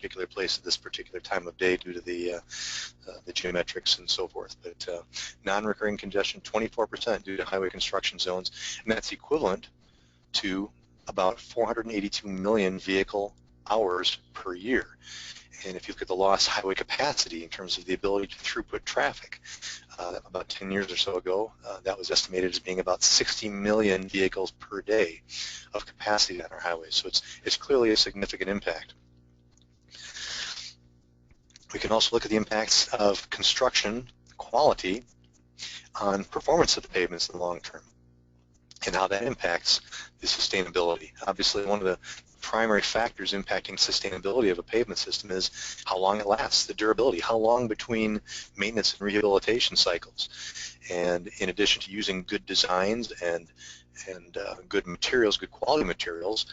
particular place at this particular time of day due to the geometrics and so forth. But non-recurring congestion, 24% due to highway construction zones, and that's equivalent to about 482 million vehicle hours per year. And if you look at the lost highway capacity in terms of the ability to throughput traffic, about 10 years or so ago, that was estimated as being about 60 million vehicles per day of capacity on our highways. So it's clearly a significant impact. We can also look at the impacts of construction quality on performance of the pavements in the long term and how that impacts the sustainability. Obviously, one of the primary factors impacting sustainability of a pavement system is how long it lasts, the durability, how long between maintenance and rehabilitation cycles. And in addition to using good designs and good materials, good quality materials,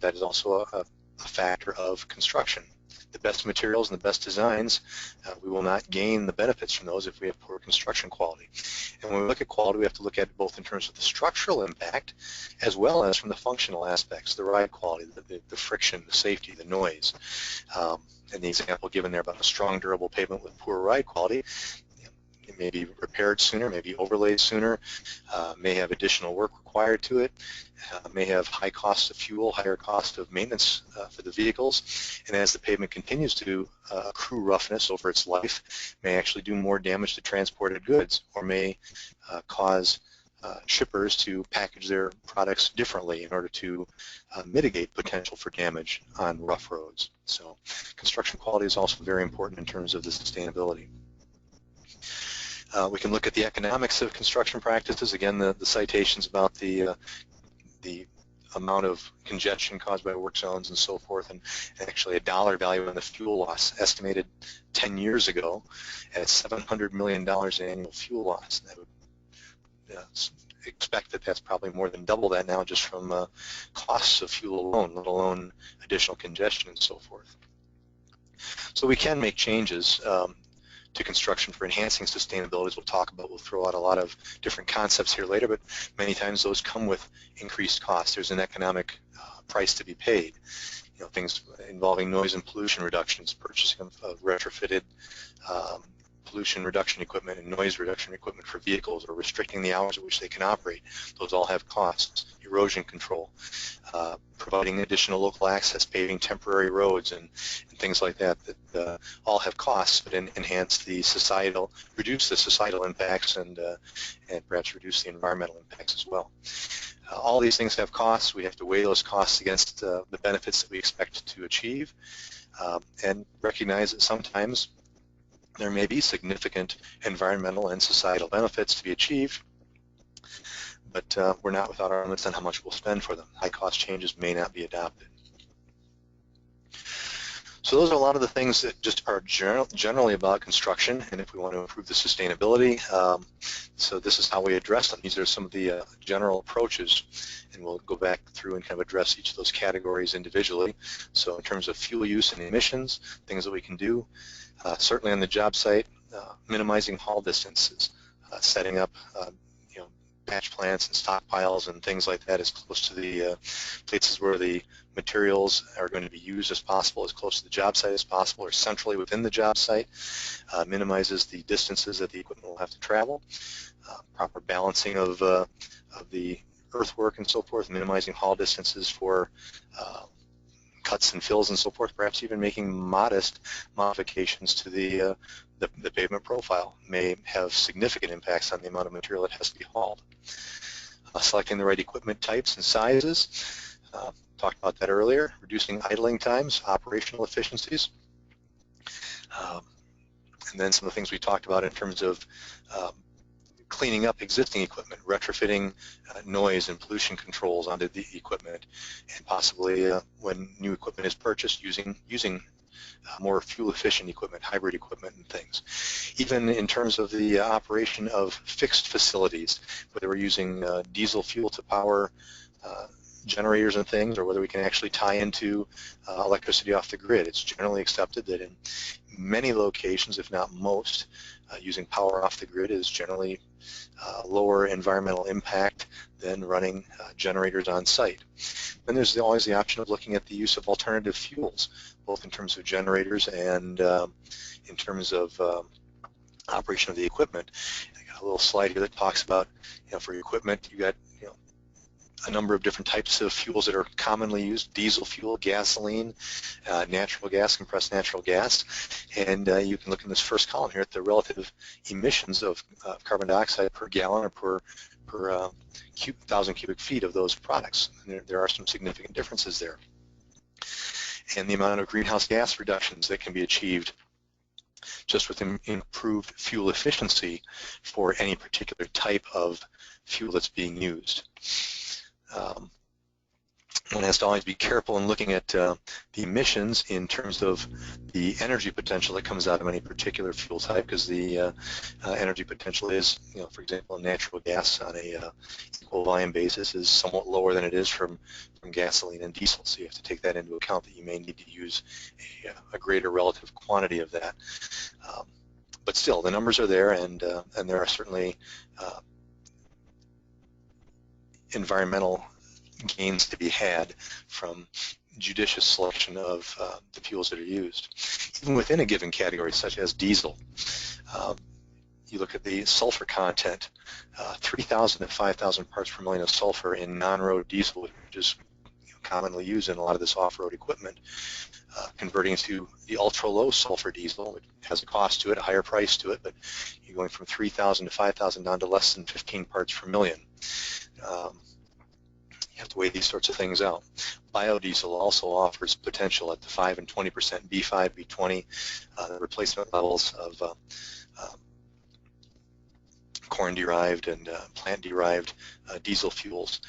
that is also a factor of construction. The best materials and the best designs, we will not gain the benefits from those if we have poor construction quality. And when we look at quality, we have to look at it both in terms of the structural impact as well as from the functional aspects, the ride quality, the friction, the safety, the noise. And the example given there about a strong, durable pavement with poor ride quality, it may be repaired sooner, may be overlaid sooner, may have additional work required to it, may have high cost of fuel, higher cost of maintenance for the vehicles, and as the pavement continues to accrue roughness over its life, may actually do more damage to transported goods, or may cause shippers to package their products differently in order to mitigate potential for damage on rough roads. So construction quality is also very important in terms of the sustainability. We can look at the economics of construction practices. Again, the citations about the amount of congestion caused by work zones and so forth, and actually a dollar value in the fuel loss estimated 10 years ago at $700 million in annual fuel loss. And I would expect that that's probably more than double that now just from costs of fuel alone, let alone additional congestion and so forth. So we can make changes to construction for enhancing sustainability, as we'll talk about. We'll throw out a lot of different concepts here later, but many times those come with increased costs. There's an economic price to be paid. You know, things involving noise and pollution reductions, purchasing of retrofitted pollution reduction equipment and noise reduction equipment for vehicles, or restricting the hours at which they can operate. Those all have costs. Erosion control, providing additional local access, paving temporary roads, and things like that all have costs, but enhance the societal, reduce the societal impacts, and perhaps reduce the environmental impacts as well. All these things have costs. We have to weigh those costs against the benefits that we expect to achieve, and recognize that sometimes there may be significant environmental and societal benefits to be achieved, but we're not without our limits on how much we'll spend for them. High-cost changes may not be adopted. So those are a lot of the things that just are generally about construction, and if we want to improve the sustainability, so this is how we address them. These are some of the general approaches, and we'll go back through and kind of address each of those categories individually. So in terms of fuel use and emissions, things that we can do, certainly on the job site, minimizing haul distances, setting up batch plants and stockpiles and things like that as close to the places where the materials are going to be used as possible, as close to the job site as possible, or centrally within the job site, minimizes the distances that the equipment will have to travel, proper balancing of the earthwork and so forth, minimizing haul distances for cuts and fills and so forth, perhaps even making modest modifications to the pavement profile may have significant impacts on the amount of material that has to be hauled. Selecting the right equipment types and sizes, talked about that earlier, reducing idling times, operational efficiencies, and then some of the things we talked about in terms of cleaning up existing equipment, retrofitting noise and pollution controls onto the equipment, and possibly when new equipment is purchased, using more fuel-efficient equipment, hybrid equipment and things. Even in terms of the operation of fixed facilities, whether we're using diesel fuel to power generators and things, or whether we can actually tie into electricity off the grid. It's generally accepted that in many locations, if not most, using power off the grid is generally lower environmental impact than running generators on site. Then there's always the option of looking at the use of alternative fuels, both in terms of generators and in terms of operation of the equipment. I got a little slide here that talks about, for equipment, you got a number of different types of fuels that are commonly used: diesel fuel, gasoline, natural gas, compressed natural gas. And you can look in this first column here at the relative emissions of carbon dioxide per gallon or per 1,000 cubic feet of those products. And there are some significant differences there. And the amount of greenhouse gas reductions that can be achieved just with improved fuel efficiency for any particular type of fuel that's being used. One has to always be careful in looking at the emissions in terms of the energy potential that comes out of any particular fuel type, because the energy potential is, for example, natural gas on a equal volume basis is somewhat lower than it is from gasoline and diesel. So you have to take that into account, that you may need to use a greater relative quantity of that. But still, the numbers are there, and there are certainly environmental gains to be had from judicious selection of the fuels that are used. Even within a given category, such as diesel, you look at the sulfur content, 3,000 to 5,000 parts per million of sulfur in non-road diesel, which is commonly used in a lot of this off-road equipment. Converting to the ultra-low sulfur diesel, it has a cost to it, a higher price to it, but you're going from 3,000 to 5,000 down to less than 15 parts per million. You have to weigh these sorts of things out. Biodiesel also offers potential at the 5 and 20% B5, B20, the replacement levels of corn-derived and plant-derived diesel fuels.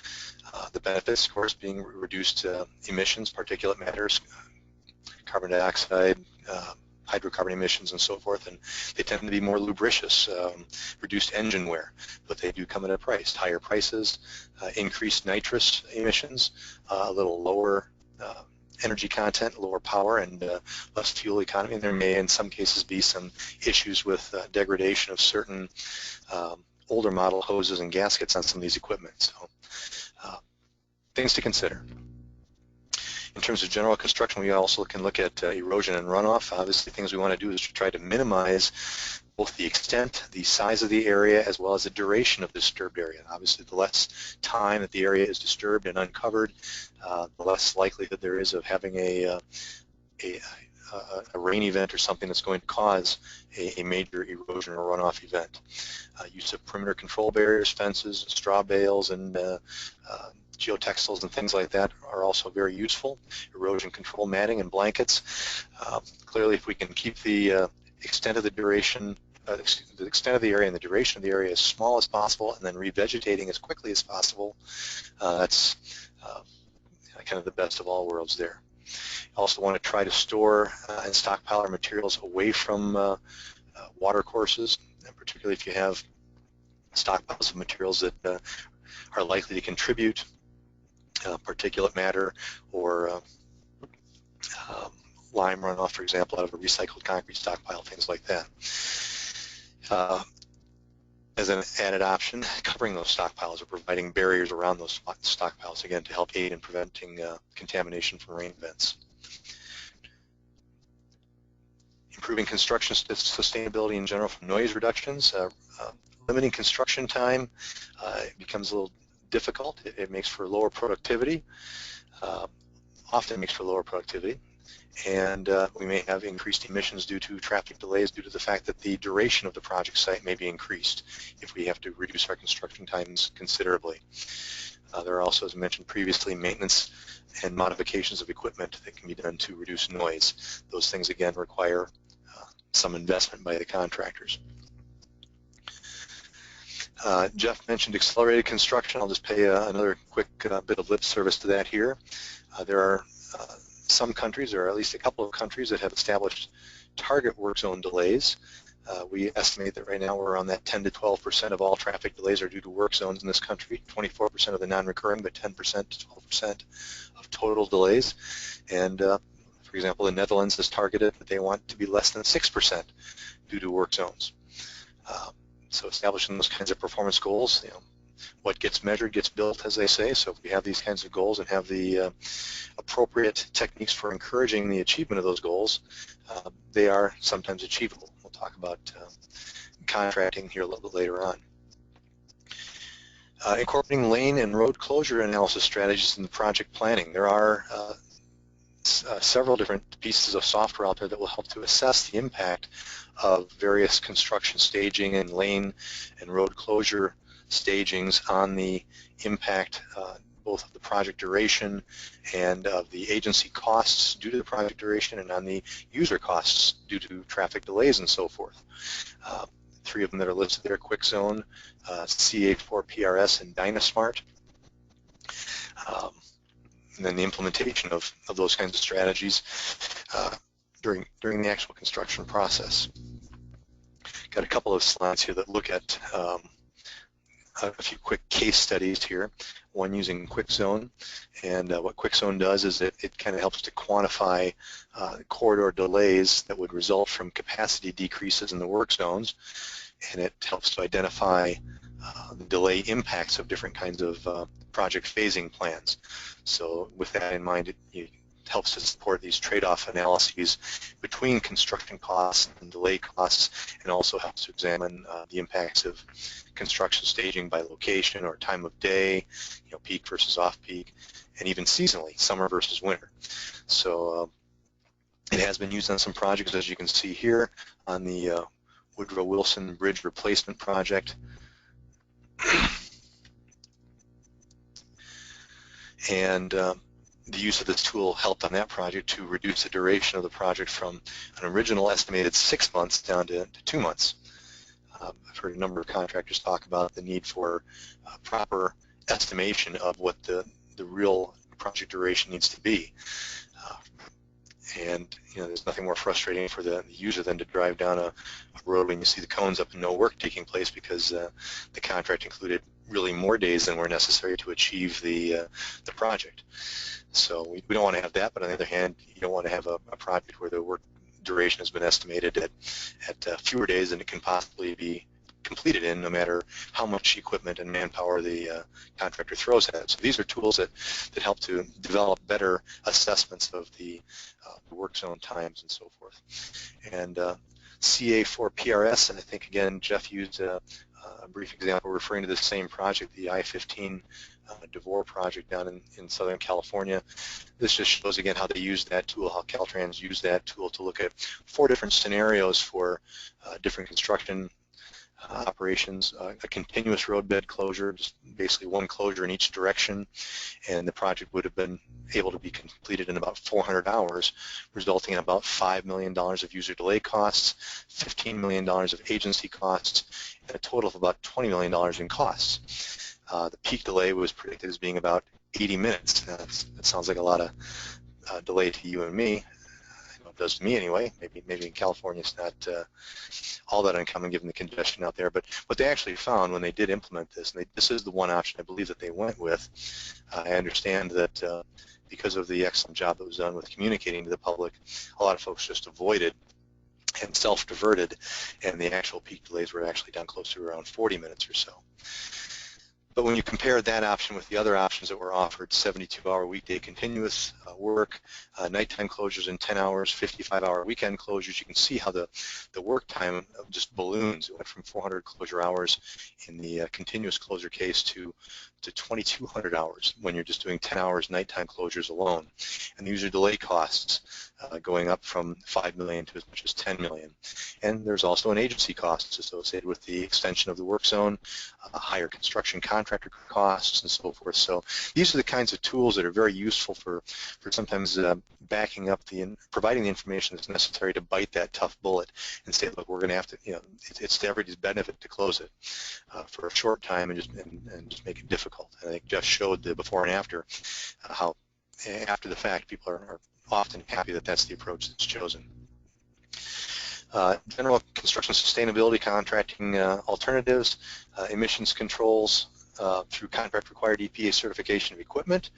The benefits, of course, being reduced emissions, particulate matters, carbon dioxide, hydrocarbon emissions, and so forth, and they tend to be more lubricious, reduced engine wear, but they do come at a price. Higher prices, increased nitrous emissions, a little lower energy content, lower power, and less fuel economy. And there may, in some cases, be some issues with degradation of certain older model hoses and gaskets on some of these equipment. So things to consider. In terms of general construction, we also can look at erosion and runoff. Obviously, things we want to do is to try to minimize both the extent, the size of the area, as well as the duration of the disturbed area. Obviously, the less time that the area is disturbed and uncovered, the less likelihood there is of having a rain event or something that's going to cause a major erosion or runoff event. Use of perimeter control barriers, fences, straw bales, and geotextiles and things like that are also very useful. Erosion control matting and blankets. Clearly, if we can keep the extent of the duration, the extent of the area and the duration of the area as small as possible, and then revegetating as quickly as possible, that's kind of the best of all worlds there. Also want to try to store and stockpile our materials away from water courses, and particularly if you have stockpiles of materials that are likely to contribute particulate matter or lime runoff, for example, out of a recycled concrete stockpile, things like that. As an added option, covering those stockpiles or providing barriers around those stockpiles, again, to help aid in preventing contamination from rain events. Improving construction sustainability in general from noise reductions. Limiting construction time becomes a little difficult. It makes for lower productivity, often makes for lower productivity, and we may have increased emissions due to traffic delays due to the fact that the duration of the project site may be increased if we have to reduce our construction times considerably. There are also, as I mentioned previously, maintenance and modifications of equipment that can be done to reduce noise. Those things, again, require some investment by the contractors. Jeff mentioned accelerated construction. I'll just pay another quick bit of lip service to that here. There are some countries, or at least a couple of countries, that have established target work zone delays. We estimate that right now we're around that 10 to 12% of all traffic delays are due to work zones in this country, 24% of the non-recurring, but 10% to 12% of total delays. And for example, the Netherlands has targeted that they want to be less than 6% due to work zones. So establishing those kinds of performance goals, what gets measured gets built, as they say. So if we have these kinds of goals and have the appropriate techniques for encouraging the achievement of those goals, they are sometimes achievable. We'll talk about contracting here a little bit later on. Incorporating lane and road closure analysis strategies in the project planning. There are several different pieces of software out there that will help to assess the impact of various construction staging and lane and road closure stagings on the impact both of the project duration and of the agency costs due to the project duration and on the user costs due to traffic delays and so forth. Three of them that are listed there: Quickzone, CA4PRS, and Dynasmart. And then the implementation of those kinds of strategies during the actual construction process. Got a couple of slides here that look at a few quick case studies here. One using Quickzone, and what Quickzone does is it kind of helps to quantify corridor delays that would result from capacity decreases in the work zones, and it helps to identify the delay impacts of different kinds of project phasing plans. So with that in mind, it helps to support these trade-off analyses between construction costs and delay costs, and also helps to examine the impacts of construction staging by location or time of day, peak versus off-peak, and even seasonally, summer versus winter. So it has been used on some projects, as you can see here, on the Woodrow Wilson Bridge Replacement Project. And the use of this tool helped on that project to reduce the duration of the project from an original estimated 6 months down to 2 months. I've heard a number of contractors talk about the need for proper estimation of what the real project duration needs to be. And there's nothing more frustrating for the user than to drive down a road when you see the cones up and no work taking place because the contract included really more days than were necessary to achieve the project. So we don't want to have that, but on the other hand, you don't want to have a project where the work duration has been estimated at fewer days than it can possibly be completed in, no matter how much equipment and manpower the contractor throws at it. So these are tools that help to develop better assessments of the work zone times and so forth. And CA4PRS, and I think again Jeff used a brief example referring to the same project, the I15 Devore project down in Southern California. This just shows again how they use that tool, how Caltrans used that tool to look at 4 different scenarios for different construction operations, a continuous roadbed closure, just basically one closure in each direction, and the project would have been able to be completed in about 400 hours, resulting in about $5 million of user delay costs, $15 million of agency costs, and a total of about $20 million in costs. The peak delay was predicted as being about 80 minutes. Now, that sounds like a lot of delay to you and me. It does to me anyway. Maybe in California it's not all that uncommon given the congestion out there. But what they actually found when they did implement this, and this is the one option I believe that they went with. I understand that because of the excellent job that was done with communicating to the public, a lot of folks just avoided and self-diverted, and the actual peak delays were actually down close to around 40 minutes or so. But when you compare that option with the other options that were offered, 72-hour weekday continuous work, nighttime closures in 10 hours, 55-hour weekend closures, you can see how the work time just balloons. It went from 400 closure hours in the continuous closure case to 2,200 hours when you're just doing 10 hours nighttime closures alone. And the user delay costs going up from $5 million to as much as $10 million. And there's also an agency cost associated with the extension of the work zone, higher construction contractor costs, and so forth. So these are the kinds of tools that are very useful for sometimes backing up providing the information that's necessary to bite that tough bullet and say, look, we're going to have to, it's to everybody's benefit to close it for a short time and just make it difficult. And I think Jeff showed the before and after how after the fact people are often happy that that's the approach that's chosen. General construction sustainability contracting alternatives, emissions controls through contract required EPA certification of equipment.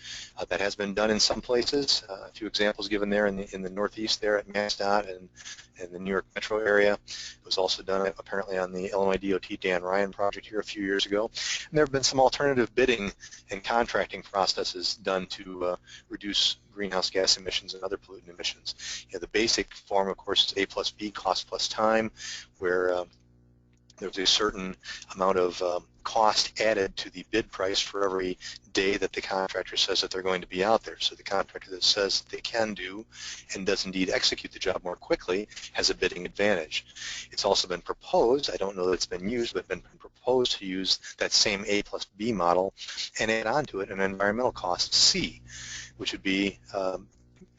That has been done in some places. A few examples given there in the Northeast there at MassDOT and the New York metro area. It was also done apparently on the Illinois DOT Dan Ryan project here a few years ago. And there have been some alternative bidding and contracting processes done to reduce greenhouse gas emissions and other pollutant emissions. The basic form, of course, is A plus B, cost plus time, where there's a certain amount of cost added to the bid price for every day that the contractor says that they're going to be out there. So the contractor that says they can do and does indeed execute the job more quickly has a bidding advantage. It's also been proposed, I don't know that it's been used, but been proposed to use that same A plus B model and add on to it an environmental cost C, which would be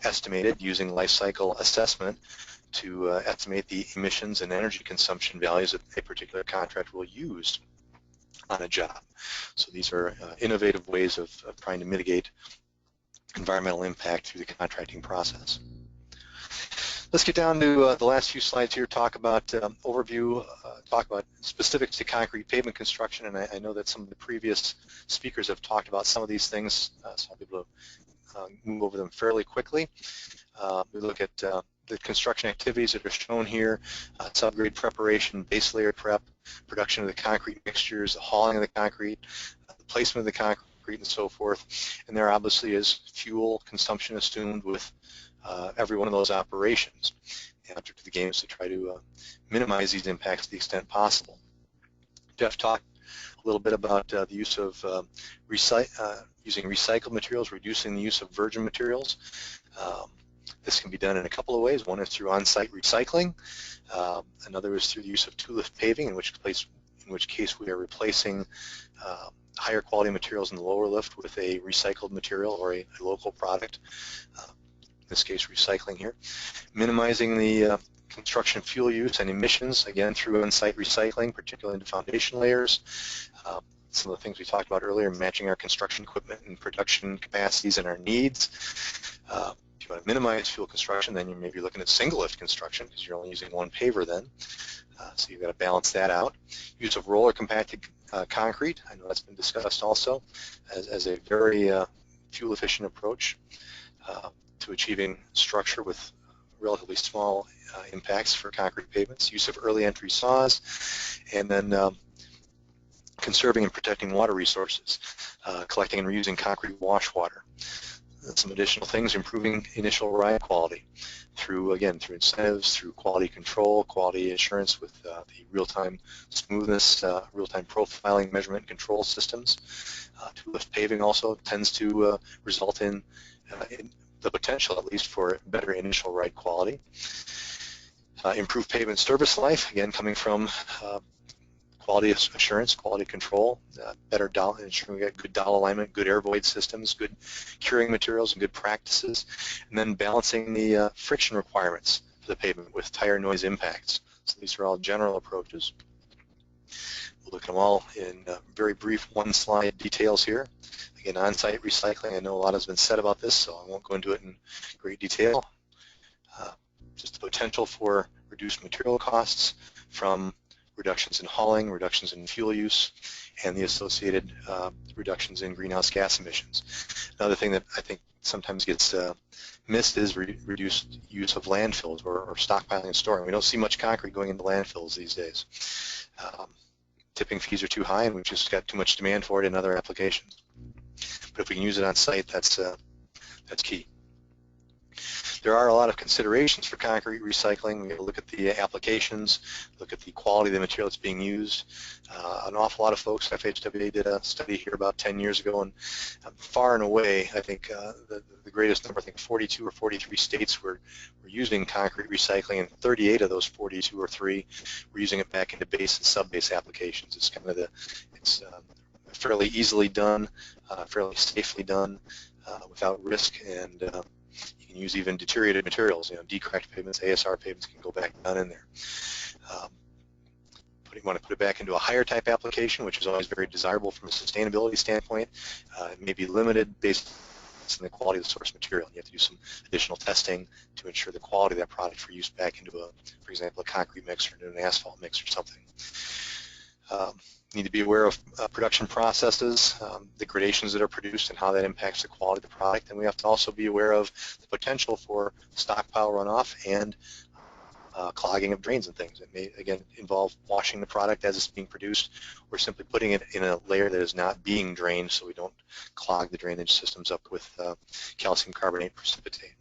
estimated using life cycle assessment to estimate the emissions and energy consumption values that a particular contractor will use on a job. So these are innovative ways of trying to mitigate environmental impact through the contracting process. Let's get down to the last few slides here, talk about overview, talk about specifics to concrete pavement construction, and I know that some of the previous speakers have talked about some of these things, so I'll be able to move over them fairly quickly. We look at the construction activities that are shown here, subgrade preparation, base layer prep, production of the concrete mixtures, the hauling of the concrete, the placement of the concrete, and so forth. And there obviously is fuel consumption assumed with every one of those operations. The object of the game is to try to minimize these impacts to the extent possible. Jeff talked a little bit about the use of using recycled materials, reducing the use of virgin materials. This can be done in a couple of ways. One is through on-site recycling. Another is through the use of two-lift paving, in which case we are replacing higher quality materials in the lower lift with a recycled material or a local product. In this case, recycling here. Minimizing the construction fuel use and emissions, again, through on-site recycling, particularly into foundation layers. Some of the things we talked about earlier, matching our construction equipment and production capacities and our needs. If you want to minimize fuel construction, then you may be looking at single lift construction because you're only using one paver then. So you've got to balance that out. Use of roller compacted concrete, I know that's been discussed also as a very fuel efficient approach to achieving structure with relatively small impacts for concrete pavements. Use of early entry saws, and then conserving and protecting water resources, collecting and reusing concrete wash water. Some additional things, improving initial ride quality through incentives, through quality control, quality assurance with the real-time smoothness, real-time profiling, measurement, and control systems. Two-lift paving also tends to result in the potential, at least, for better initial ride quality. Improved pavement service life, again, coming from quality assurance, quality control, better dowel, ensuring we get good dowel alignment, good air void systems, good curing materials, and good practices, and then balancing the friction requirements for the pavement with tire noise impacts. So these are all general approaches. We'll look at them all in very brief one-slide details here. Again, on-site recycling, I know a lot has been said about this, so I won't go into it in great detail. Just the potential for reduced material costs from reductions in hauling, reductions in fuel use, and the associated reductions in greenhouse gas emissions. Another thing that I think sometimes gets missed is reduced use of landfills or stockpiling and storing. We don't see much concrete going into landfills these days. Tipping fees are too high, and we've just got too much demand for it in other applications. But if we can use it on site, that's key. There are a lot of considerations for concrete recycling. We look at the applications, look at the quality of the material that's being used. An awful lot of folks, FHWA did a study here about 10 years ago, and far and away, I think the greatest number, I think 42 or 43 states were using concrete recycling, and 38 of those 42 or 3 were using it back into base and sub-base applications. It's kind of it's fairly easily done, fairly safely done, without risk, and you can use even deteriorated materials, decracked pavements, ASR pavements can go back down in there. You want to put it back into a higher type application, which is always very desirable from a sustainability standpoint. It may be limited based in the quality of the source material. You have to do some additional testing to ensure the quality of that product for use back into for example, a concrete mix or into an asphalt mix or something. Need to be aware of production processes, the gradations that are produced and how that impacts the quality of the product. And we have to also be aware of the potential for stockpile runoff and clogging of drains and things. It may, again, involve washing the product as it's being produced or simply putting it in a layer that is not being drained so we don't clog the drainage systems up with calcium carbonate precipitate.